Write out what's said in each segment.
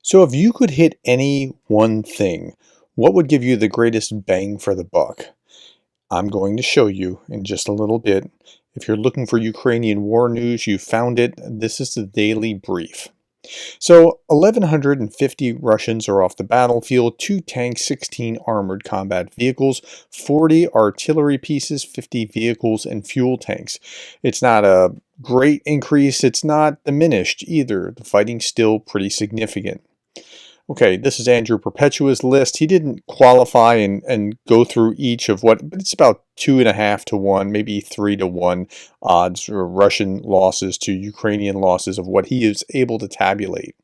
So if you could hit any one thing, what would give you the greatest bang for the buck? I'm going to show you in just a little bit. If you're looking for Ukrainian war news, you found it. This is the Daily Brief. So 1,150 Russians are off the battlefield, 2 tanks, 16 armored combat vehicles, 40 artillery pieces, 50 vehicles, and fuel tanks. It's not a great increase. It's not diminished either. The fighting's still pretty significant. Okay, this is Andrew Perpetua's list. He didn't qualify and go through each of what, but it's about 2.5 to 1, maybe 3 to 1 odds or Russian losses to Ukrainian losses of what he is able to tabulate.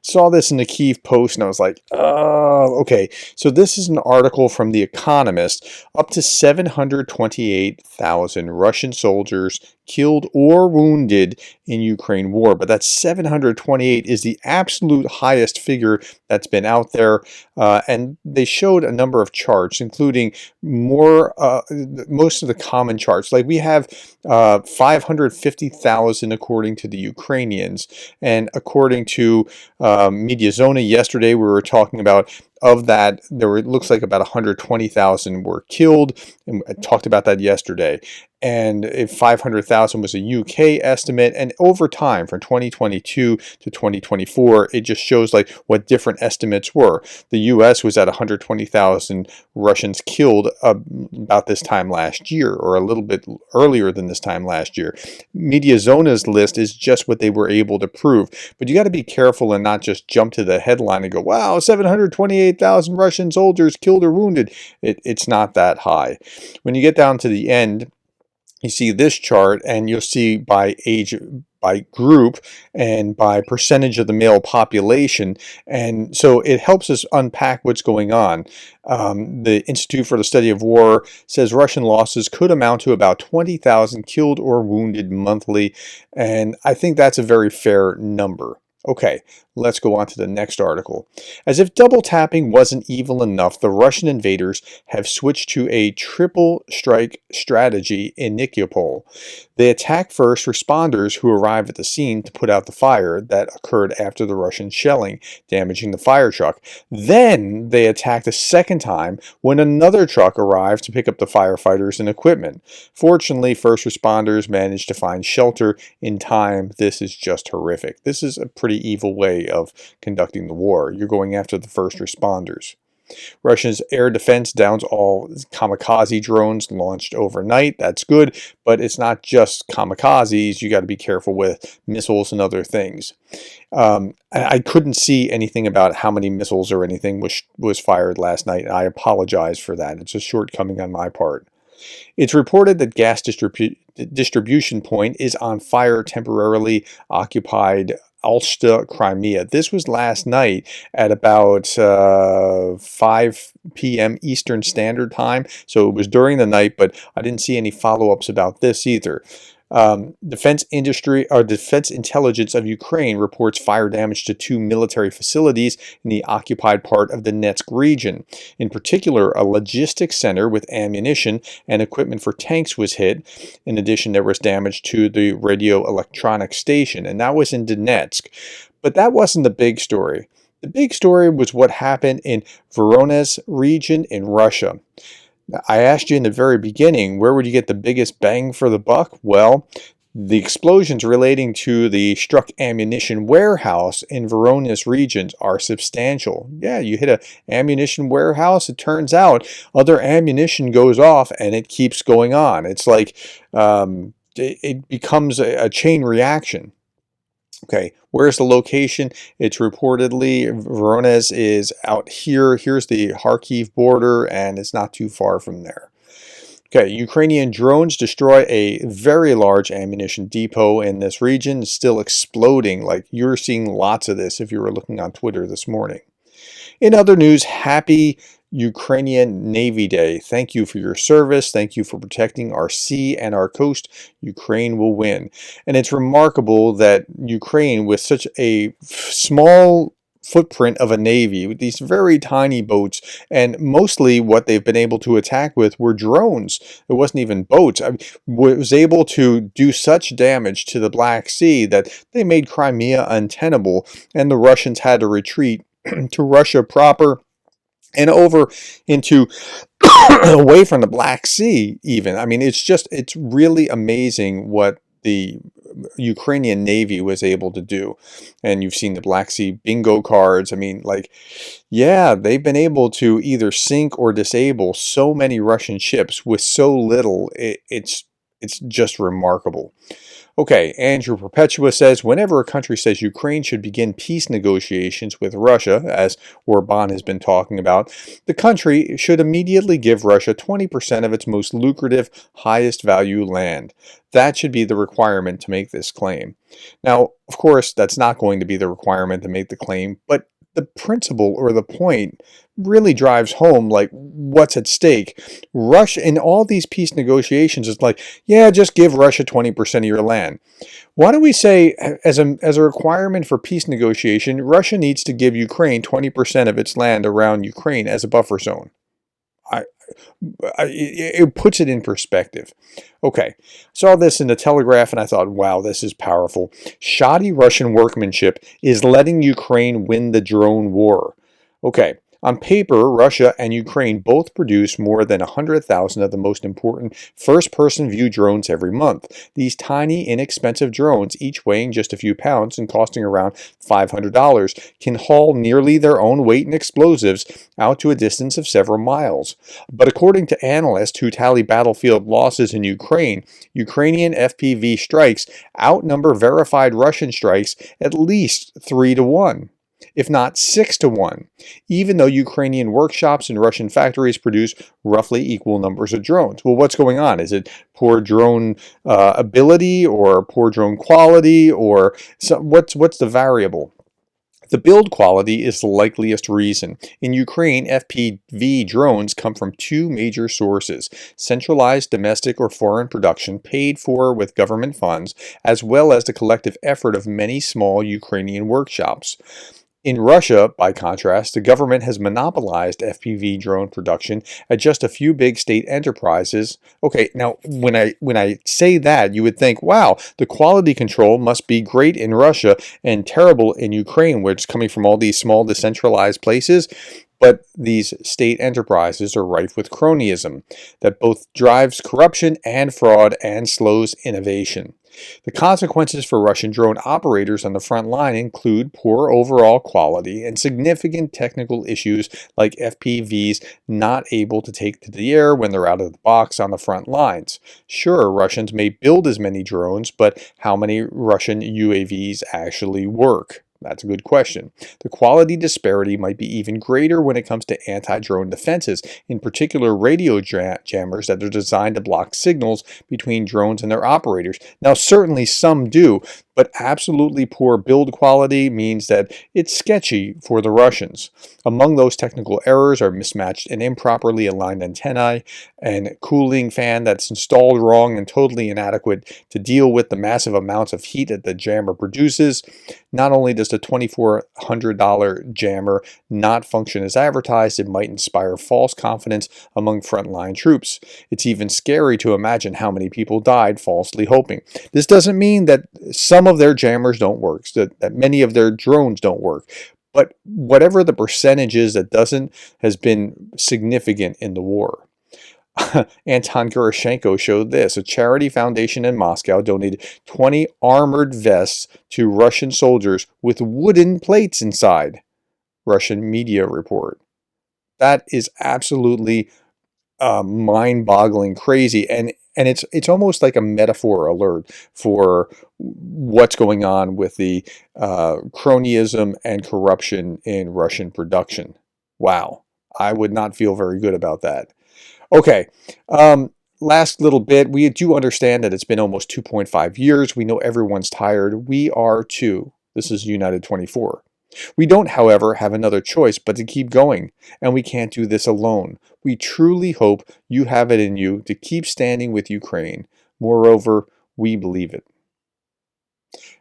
Saw this in the Kyiv Post and I was like, oh, okay. So this is an article from The Economist. Up to 728,000 Russian soldiers killed or wounded in Ukraine war. But that 728 is the absolute highest figure that's been out there. And they showed a number of charts, including most of the common charts. Like we have 550,000 according to the Ukrainians. And according to Mediazona yesterday, we were talking about of that, it looks like about 120,000 were killed, and I talked about that yesterday. And if 500,000 was a UK estimate, and over time from 2022 to 2024, it just shows like what different estimates were. The US was at 120,000 Russians killed about this time last year, or a little bit earlier than this time last year. Mediazona's list is just what they were able to prove, but you got to be careful and not just jump to the headline and go, wow, 728,000 Russian soldiers killed or wounded. It's not that high. When you get down to the end, you see this chart and you'll see by age, by group, and by percentage of the male population. And so it helps us unpack what's going on. The Institute for the Study of War says Russian losses could amount to about 20,000 killed or wounded monthly. And I think that's a very fair number. Okay, let's go on to the next article. As if double tapping wasn't evil enough, the Russian invaders have switched to a triple strike strategy in Nikopol. They attack first responders who arrive at the scene to put out the fire that occurred after the Russian shelling, damaging the fire truck. Then they attacked a second time when another truck arrived to pick up the firefighters and equipment. Fortunately, first responders managed to find shelter in time. This is just horrific. This is a pretty evil way of conducting the war. You're going after the first responders. Russia's air defense downs all kamikaze drones launched overnight. That's good, but it's not just kamikazes. You got to be careful with missiles and other things. I couldn't see anything about how many missiles or anything was fired last night, and I apologize for that. It's a shortcoming on my part. It's reported that gas distribution point is on fire temporarily occupied Alsta, Crimea. This was last night at about 5 p.m. Eastern Standard Time. So it was during the night, but I didn't see any follow-ups about this either. Defense intelligence of Ukraine reports fire damage to 2 military facilities in the occupied part of the Donetsk region. In particular, a logistics center with ammunition and equipment for tanks was hit. In addition, there was damage to the radio electronic station, and that was in Donetsk. But that wasn't the big story. The big story was what happened in Voronezh region in Russia. I asked you in the very beginning, where would you get the biggest bang for the buck? Well, the explosions relating to the struck ammunition warehouse in Voronezh regions are substantial. Yeah, you hit an ammunition warehouse, it turns out other ammunition goes off and it keeps going on. It's like it becomes a chain reaction. Okay, where's the location? It's reportedly Voronezh is out here. Here's the Kharkiv border, and it's not too far from there. Okay, Ukrainian drones destroy a very large ammunition depot in this region. It's still exploding. Like you're seeing lots of this if you were looking on Twitter this morning. In other news, happy Ukrainian Navy Day. Thank you for your service. Thank you for protecting our sea and our coast. Ukraine will win. And it's remarkable that Ukraine, with such a small footprint of a navy with these very tiny boats, and mostly what they've been able to attack with were drones. It wasn't even boats. I mean, was able to do such damage to the Black Sea that they made Crimea untenable, and the Russians had to retreat to Russia proper and over into away from the Black Sea even. I mean, it's really amazing what the Ukrainian Navy was able to do. And you've seen the Black Sea bingo cards. I mean, like, yeah, they've been able to either sink or disable so many Russian ships with so little. It's just remarkable. Okay, Andrew Perpetua says, whenever a country says Ukraine should begin peace negotiations with Russia, as Orban has been talking about, the country should immediately give Russia 20% of its most lucrative, highest value land. That should be the requirement to make this claim. Now, of course, that's not going to be the requirement to make the claim, but the principle or the point really drives home like what's at stake. Russia in all these peace negotiations is like, yeah, just give Russia 20% of your land. Why don't we say as a requirement for peace negotiation, Russia needs to give Ukraine 20% of its land around Ukraine as a buffer zone? It puts it in perspective. Okay, saw this in the Telegraph and I thought, wow, this is powerful. Shoddy Russian workmanship is letting Ukraine win the drone war. Okay, on paper, Russia and Ukraine both produce more than 100,000 of the most important first-person view drones every month. These tiny, inexpensive drones, each weighing just a few pounds and costing around $500, can haul nearly their own weight and explosives out to a distance of several miles. But according to analysts who tally battlefield losses in Ukraine, Ukrainian FPV strikes outnumber verified Russian strikes at least 3-1. If not 6-1, even though Ukrainian workshops and Russian factories produce roughly equal numbers of drones. Well, what's going on? Is it poor drone ability or poor drone quality, or what's the variable? The build quality is the likeliest reason. In Ukraine, FPV drones come from two major sources: centralized domestic or foreign production paid for with government funds, as well as the collective effort of many small Ukrainian workshops. In Russia, by contrast, the government has monopolized FPV drone production at just a few big state enterprises. Okay, now when I say that, you would think, wow, the quality control must be great in Russia and terrible in Ukraine, where it's coming from all these small decentralized places. But these state enterprises are rife with cronyism that both drives corruption and fraud and slows innovation. The consequences for Russian drone operators on the front line include poor overall quality and significant technical issues like FPVs not able to take to the air when they're out of the box on the front lines. Sure, Russians may build as many drones, but how many Russian UAVs actually work? That's a good question. The quality disparity might be even greater when it comes to anti-drone defenses, in particular radio jammers that are designed to block signals between drones and their operators. Now, certainly some do, but absolutely poor build quality means that it's sketchy for the Russians. Among those technical errors are mismatched and improperly aligned antennae, and cooling fan that's installed wrong and totally inadequate to deal with the massive amounts of heat that the jammer produces. Not only does the $2,400 jammer not function as advertised, it might inspire false confidence among frontline troops. It's even scary to imagine how many people died falsely hoping. This doesn't mean that some of their jammers don't work, that many of their drones don't work. But whatever the percentage is that doesn't has been significant in the war. Anton Gurashenko showed this. A charity foundation in Moscow donated 20 armored vests to Russian soldiers with wooden plates inside. Russian media report. That is absolutely mind-boggling crazy, and it's almost like a metaphor alert for what's going on with the cronyism and corruption in Russian production. Wow, I would not feel very good about that. Okay, last little bit. We do understand that it's been almost 2.5 years. We know everyone's tired. We are too. This is United 24. We don't, however, have another choice but to keep going, and we can't do this alone. We truly hope you have it in you to keep standing with Ukraine. Moreover, we believe it.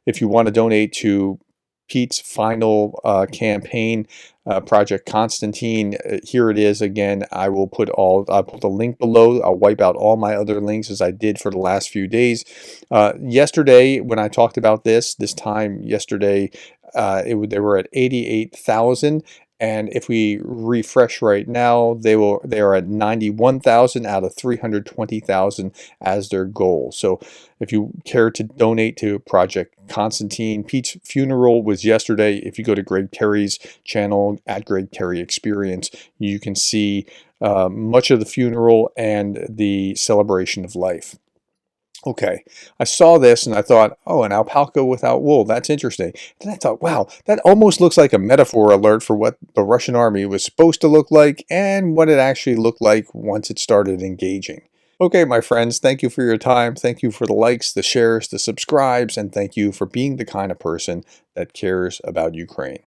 If you want to donate to Pete's final campaign, Project Constantine. Here it is again. I'll put the link below. I'll wipe out all my other links as I did for the last few days. Yesterday, when I talked about this time yesterday, they were at 88,000. And if we refresh right now, they are at 91,000 out of 320,000 as their goal. So if you care to donate to Project Constantine, Pete's funeral was yesterday. If you go to Greg Terry's channel at Greg Terry Experience, you can see much of the funeral and the celebration of life. Okay, I saw this and I thought, oh, an alpaca without wool, that's interesting. Then I thought, wow, that almost looks like a metaphor alert for what the Russian army was supposed to look like and what it actually looked like once it started engaging. Okay, my friends, thank you for your time. Thank you for the likes, the shares, the subscribes, and thank you for being the kind of person that cares about Ukraine.